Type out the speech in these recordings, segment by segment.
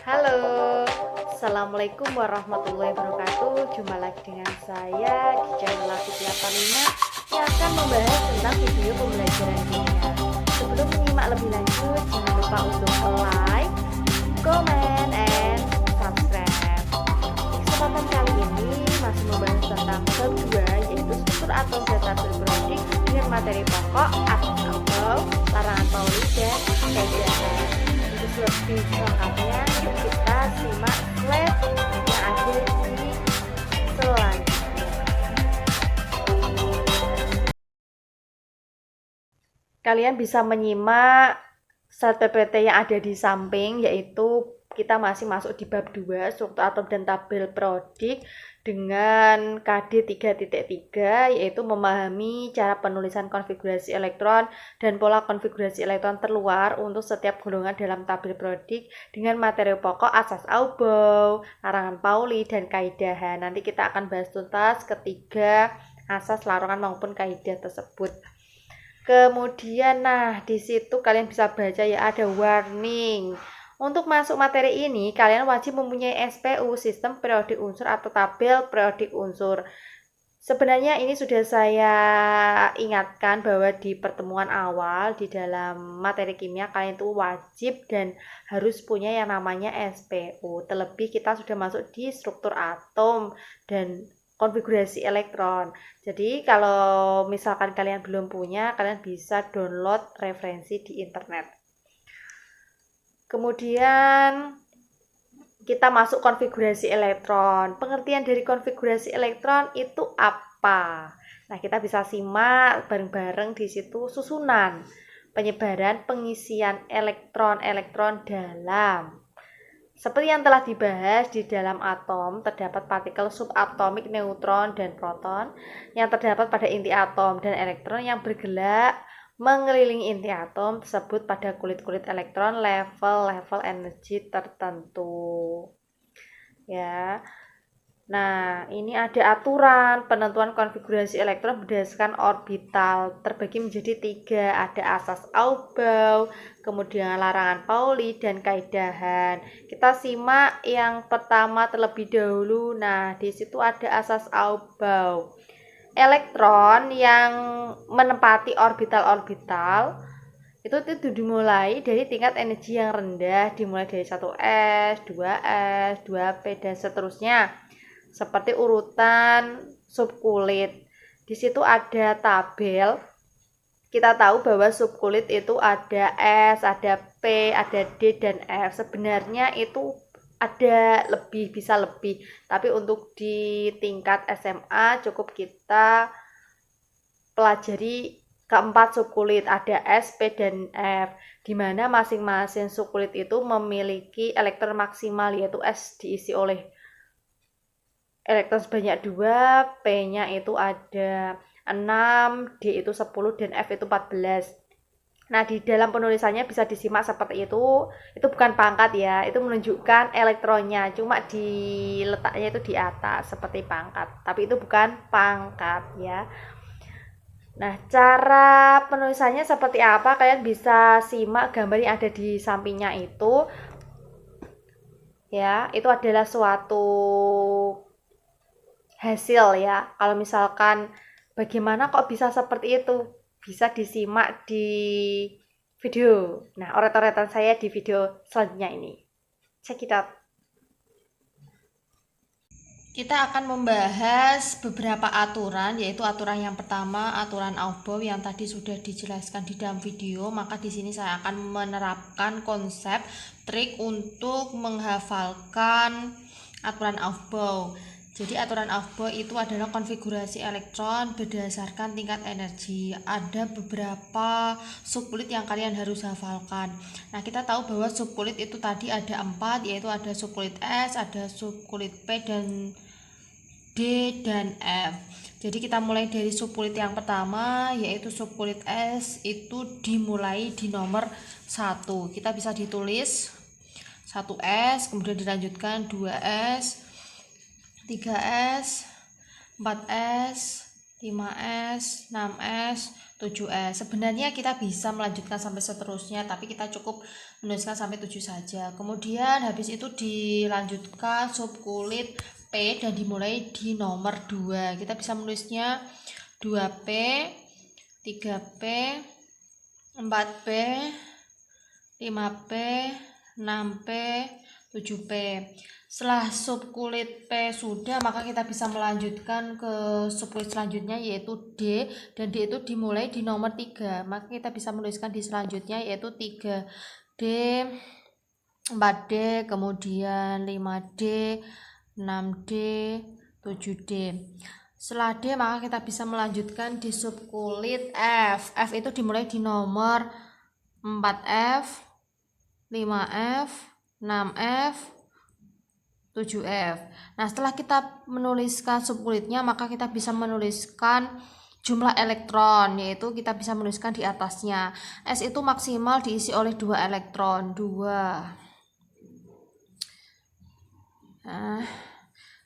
Halo, Assalamualaikum warahmatullahi wabarakatuh. Jumpa lagi dengan saya di channel Latifia Tamina yang akan membahas tentang video pembelajaran kimia. Sebelum menyimak lebih lanjut, jangan lupa untuk like, comment, and subscribe. Di kesempatan kali ini masih membahas tentang bab 2, yaitu struktur atom data berprodik dengan materi pokok, atau larangan Pauli dan kaidah. Lebih lengkapnya kita simak slide yang ada di selanjutnya. Kalian bisa menyimak slide PPT yang ada di samping, yaitu kita masih masuk di bab 2 struktur atom dan tabel periodik dengan KD 3.3, yaitu memahami cara penulisan konfigurasi elektron dan pola konfigurasi elektron terluar untuk setiap golongan dalam tabel periodik dengan materi pokok, asas Aubau, larangan Pauli, dan kaidah. Nanti kita akan bahas tuntas ketiga asas, larangan maupun kaidah tersebut. Kemudian di situ kalian bisa baca ya, ada warning. Untuk masuk materi ini, kalian wajib mempunyai SPU, sistem periodik unsur atau tabel periodik unsur. Sebenarnya ini sudah saya ingatkan bahwa di pertemuan awal di dalam materi kimia kalian itu wajib dan harus punya yang namanya SPU. Terlebih kita sudah masuk di struktur atom dan konfigurasi elektron. Jadi kalau misalkan kalian belum punya, kalian bisa download referensi di internet. Kemudian kita masuk konfigurasi elektron. Pengertian dari konfigurasi elektron itu apa? Nah, kita bisa simak bareng-bareng di situ susunan, penyebaran, pengisian elektron-elektron dalam. Seperti yang telah dibahas, di dalam atom terdapat partikel subatomik, neutron, dan proton yang terdapat pada inti atom, dan elektron yang bergerak mengelilingi inti atom tersebut pada kulit-kulit elektron level-level energi tertentu. Ya. Nah, ini ada aturan penentuan konfigurasi elektron berdasarkan orbital, terbagi menjadi 3, ada asas Aubau, kemudian larangan Pauli, dan kaidahan. Kita simak yang pertama terlebih dahulu. Nah, di situ ada asas Aubau. Elektron yang menempati orbital-orbital itu dimulai dari tingkat energi yang rendah, dimulai dari 1s, 2s, 2p, dan seterusnya. Seperti urutan subkulit. Di situ ada tabel. Kita tahu bahwa subkulit itu ada S, ada P, ada D, dan F. Sebenarnya itu ada lebih, bisa lebih. Tapi untuk di tingkat SMA cukup kita pelajari keempat subkulit, ada S, P, dan F, di mana masing-masing subkulit itu memiliki elektron maksimal, yaitu S diisi oleh elektron sebanyak 2, P-nya itu ada 6, D itu 10, dan F itu 14. Nah, di dalam penulisannya bisa disimak seperti itu. Itu bukan pangkat ya, itu menunjukkan elektronnya, cuma diletaknya itu di atas seperti pangkat, tapi itu bukan pangkat ya. Nah, cara penulisannya seperti apa? Kalian bisa simak gambar yang ada di sampingnya itu. Ya, itu adalah suatu hasil ya. Kalau misalkan bagaimana kok bisa seperti itu? Bisa disimak di video. Nah, oret-oretan saya di video selanjutnya ini. Check it out. Kita akan membahas beberapa aturan, yaitu aturan yang pertama, aturan Aubau yang tadi sudah dijelaskan di dalam video. Maka di sini saya akan menerapkan konsep trik untuk menghafalkan aturan Aubau. Jadi aturan Aubau itu adalah konfigurasi elektron berdasarkan tingkat energi. Ada beberapa subkulit yang kalian harus hafalkan. Nah, kita tahu bahwa subkulit itu tadi ada 4, yaitu ada subkulit S, ada subkulit P, dan D, dan F. Jadi kita mulai dari subkulit yang pertama, yaitu subkulit S, itu dimulai di nomor 1. Kita bisa ditulis 1S, kemudian dilanjutkan 2S, 3S, 4S, 5S, 6S, 7S. Sebenarnya kita bisa melanjutkan sampai seterusnya, tapi kita cukup menuliskan sampai 7 saja. Kemudian habis itu dilanjutkan subkulit P dan dimulai di nomor 2. Kita bisa menulisnya 2P, 3P, 4P, 5P, 6P, 7P. Setelah subkulit P sudah, maka kita bisa melanjutkan ke subkulit selanjutnya yaitu D, dan D itu dimulai di nomor 3. Maka kita bisa menuliskan di selanjutnya yaitu 3D, 4D, kemudian 5D, 6D, 7D. Setelah D, maka kita bisa melanjutkan di subkulit F. F itu dimulai di nomor 4F, 5F, 6F, 7F. Nah, setelah kita menuliskan subkulitnya, maka kita bisa menuliskan jumlah elektron, yaitu kita bisa menuliskan di atasnya. S itu maksimal diisi oleh 2 elektron, 2. Nah,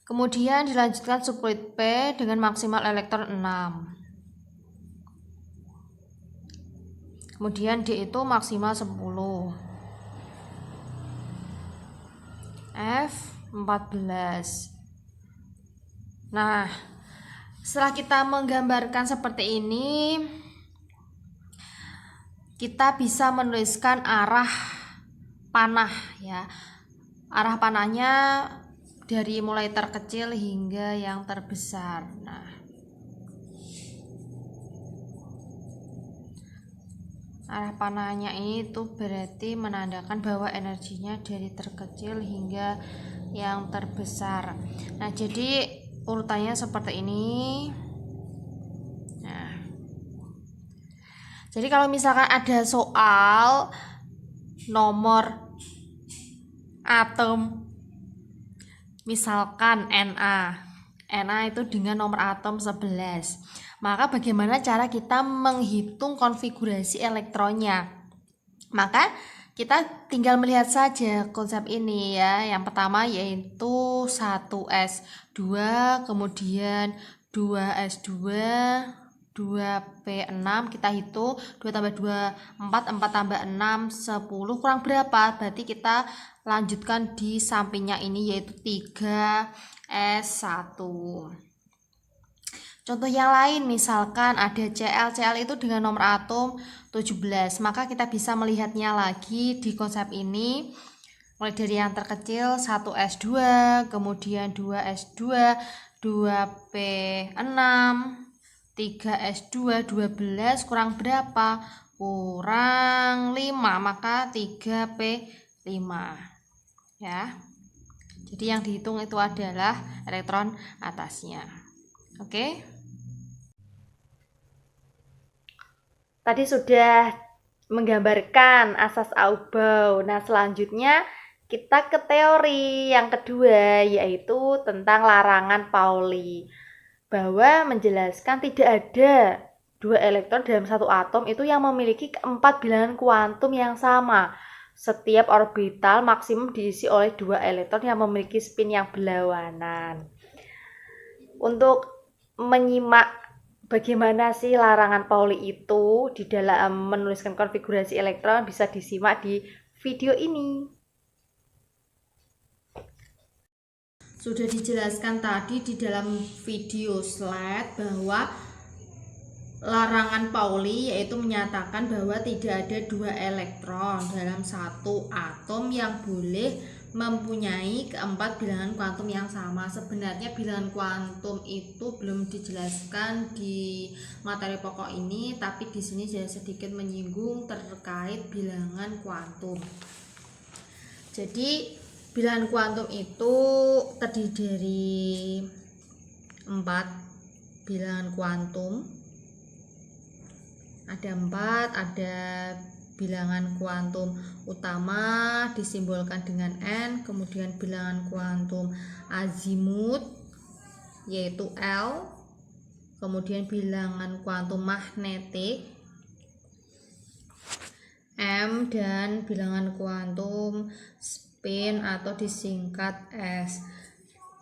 kemudian dilanjutkan subkulit P dengan maksimal elektron 6. Kemudian D itu maksimal 10. F 14. Nah, setelah kita menggambarkan seperti ini, kita bisa menuliskan arah panah ya. Arah panahnya dari mulai terkecil hingga yang terbesar. Nah, arah panahnya itu berarti menandakan bahwa energinya dari terkecil hingga yang terbesar. Nah, jadi urutannya seperti ini. Nah, jadi kalau misalkan ada soal nomor atom, misalkan Na itu dengan nomor atom 11, maka bagaimana cara kita menghitung konfigurasi elektronnya? Maka kita tinggal melihat saja konsep ini ya. Yang pertama yaitu 1S2, kemudian 2S2, 2P6, kita hitung 2 tambah 2 4, 4 tambah 6 10, kurang berapa? Berarti kita lanjutkan di sampingnya ini yaitu 3S1. Contoh yang lain, misalkan ada Cl itu dengan nomor atom 17, maka kita bisa melihatnya lagi di konsep ini. Mulai dari yang terkecil 1S2, kemudian 2S2, 2P6, 3S2, 12, kurang berapa? Kurang 5, maka 3P5 ya. Jadi yang dihitung itu adalah elektron atasnya. Oke. Tadi sudah menggambarkan asas Aufbau. Nah, selanjutnya kita ke teori yang kedua, yaitu tentang larangan Pauli. Bahwa menjelaskan tidak ada 2 elektron dalam satu atom itu yang memiliki 4 bilangan kuantum yang sama. Setiap orbital maksimum diisi oleh 2 elektron yang memiliki spin yang berlawanan. Untuk menyimak bagaimana sih larangan Pauli itu di dalam menuliskan konfigurasi elektron, bisa disimak di video ini. Sudah dijelaskan tadi di dalam video slide bahwa larangan Pauli yaitu menyatakan bahwa tidak ada 2 elektron dalam satu atom yang boleh mempunyai keempat bilangan kuantum yang sama. Sebenarnya bilangan kuantum itu belum dijelaskan di materi pokok ini, tapi di sini saya sedikit menyinggung terkait bilangan kuantum. Jadi bilangan kuantum itu terdiri dari 4 bilangan kuantum. Ada 4, ada bilangan kuantum utama disimbolkan dengan N, kemudian bilangan kuantum azimut yaitu L, kemudian bilangan kuantum magnetik M, dan bilangan kuantum spin atau disingkat S.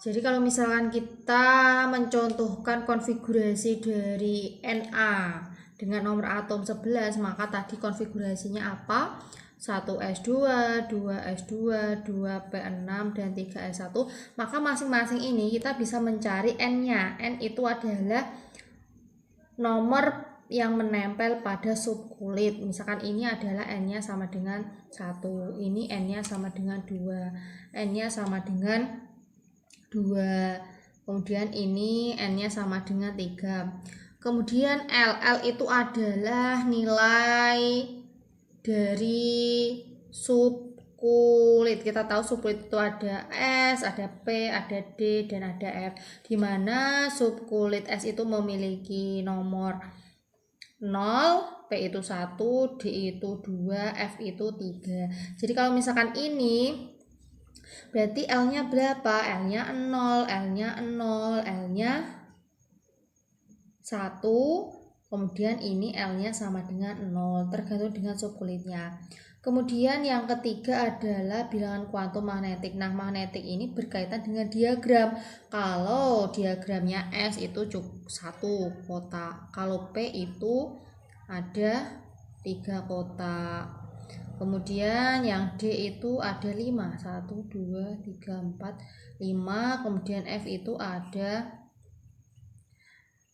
Jadi kalau misalkan kita mencontohkan konfigurasi dari Na dengan nomor atom 11, maka tadi konfigurasinya apa? 1s2, 2s2, 2p6, dan 3s1. Maka masing-masing ini kita bisa mencari n-nya. N itu adalah nomor yang menempel pada subkulit. Misalkan ini adalah n-nya sama dengan 1, ini n-nya sama dengan 2, n-nya sama dengan 2, kemudian ini n-nya sama dengan 3. Kemudian L itu adalah nilai dari subkulit. Kita tahu subkulit itu ada S, ada P, ada D, dan ada F. Di mana subkulit S itu memiliki nomor 0, P itu 1, D itu 2, F itu 3. Jadi kalau misalkan ini berarti L-nya berapa? L-nya 0, L-nya 0, L-nya 1, kemudian ini L-nya sama dengan 0, tergantung dengan subkulitnya. Kemudian yang ketiga adalah bilangan kuantum magnetik. Nah, magnetik ini berkaitan dengan diagram. Kalau diagramnya S itu cukup 1 kotak, kalau P itu ada 3 kotak. Kemudian yang D itu ada 5, 1, 2, 3, 4, 5. Kemudian F itu ada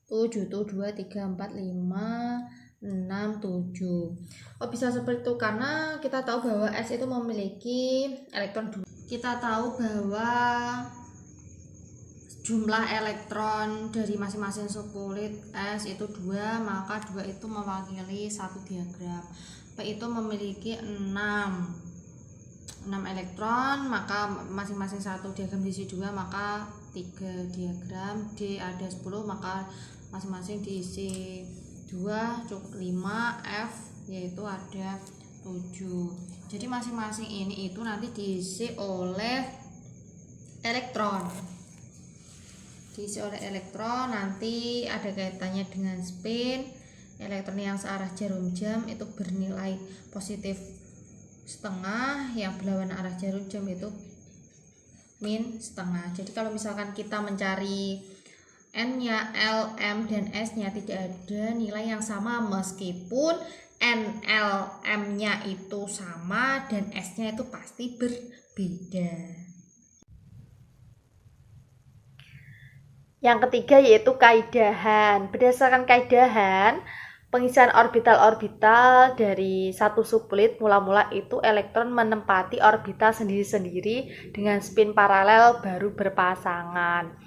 7, 2, 3, 4, 5, 6, 7. Oh, bisa seperti itu karena kita tahu bahwa S itu memiliki elektron 2. Kita tahu bahwa jumlah elektron dari masing-masing subkulit S itu 2, maka 2 itu mewakili satu diagram. P itu memiliki 6 elektron, maka masing-masing satu diagram diisi 2, maka 3 diagram. D ada 10, maka masing-masing diisi 2, cukup 5. F yaitu ada 7. Jadi masing-masing ini itu nanti diisi oleh elektron. Diisi oleh elektron, nanti ada kaitannya dengan spin. Elektron yang searah jarum jam itu bernilai positif setengah, yang berlawanan arah jarum jam itu min setengah. Jadi kalau misalkan kita mencari N-nya, L, M, dan S-nya tidak ada nilai yang sama meskipun N, L, M-nya itu sama dan S-nya itu pasti berbeda. Yang ketiga yaitu kaidahan. Berdasarkan kaidahan, pengisian orbital-orbital dari satu subkulit mula-mula itu elektron menempati orbital sendiri-sendiri dengan spin paralel baru berpasangan.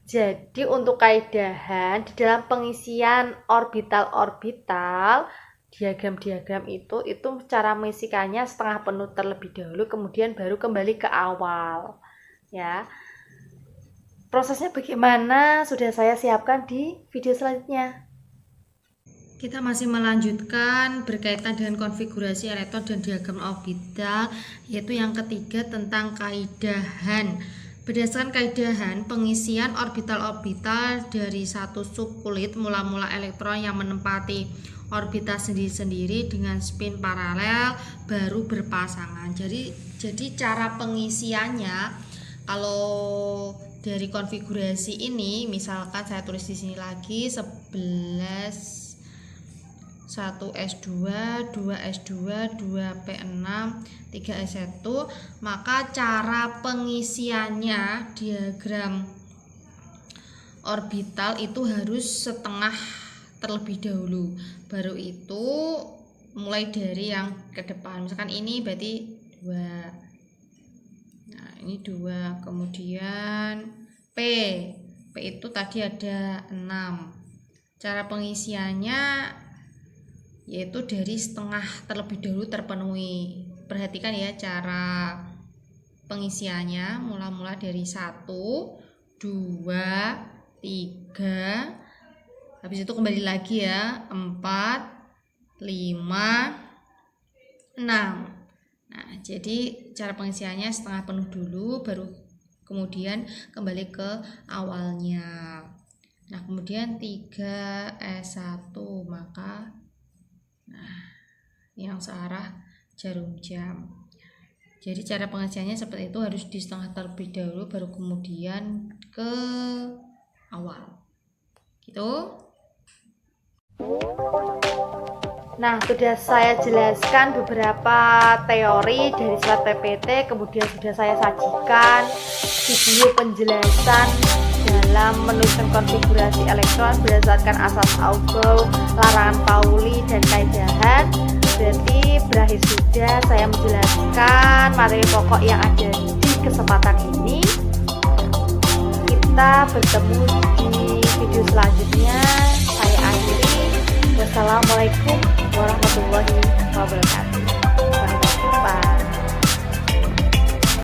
Jadi untuk kaidahan di dalam pengisian orbital-orbital, diagram-diagram itu cara mengisikannya setengah penuh terlebih dahulu, kemudian baru kembali ke awal. Ya. Prosesnya bagaimana sudah saya siapkan di video selanjutnya. Kita masih melanjutkan berkaitan dengan konfigurasi elektron dan diagram orbital, yaitu yang ketiga tentang kaidahan. Berdasarkan kaidahan, pengisian orbital-orbital dari satu subkulit mula-mula elektron yang menempati orbital sendiri-sendiri dengan spin paralel baru berpasangan. Jadi cara pengisiannya, kalau dari konfigurasi ini, misalkan saya tulis di sini lagi 11 1s2, 2s2, 2p6, 3s1, maka cara pengisiannya diagram orbital itu harus setengah terlebih dahulu, baru itu mulai dari yang ke depan. Misalkan ini berarti 2. Nah, ini 2, kemudian P itu tadi ada 6. Cara pengisiannya yaitu dari setengah terlebih dahulu terpenuhi. Perhatikan ya cara pengisiannya, mula-mula dari 1, 2, 3, habis itu kembali lagi ya, 4, 5, 6. Nah, jadi cara pengisiannya setengah penuh dulu, baru kemudian kembali ke awalnya. Nah, kemudian 3s1, maka yang searah jarum jam. Jadi cara pengisiannya seperti itu, harus di setengah terlebih dahulu, baru kemudian ke awal. Gitu. Nah, sudah saya jelaskan beberapa teori dari surat PPT, kemudian sudah saya sajikan video penjelasan dalam menuliskan konfigurasi elektron berdasarkan asas Auger, larangan Pauli, dan kaidahan. Berarti berakhir sudah saya menjelaskan materi pokok yang ada di kesempatan ini. Kita bertemu di video selanjutnya. Saya akhiri. Wassalamualaikum warahmatullahi wabarakatuh.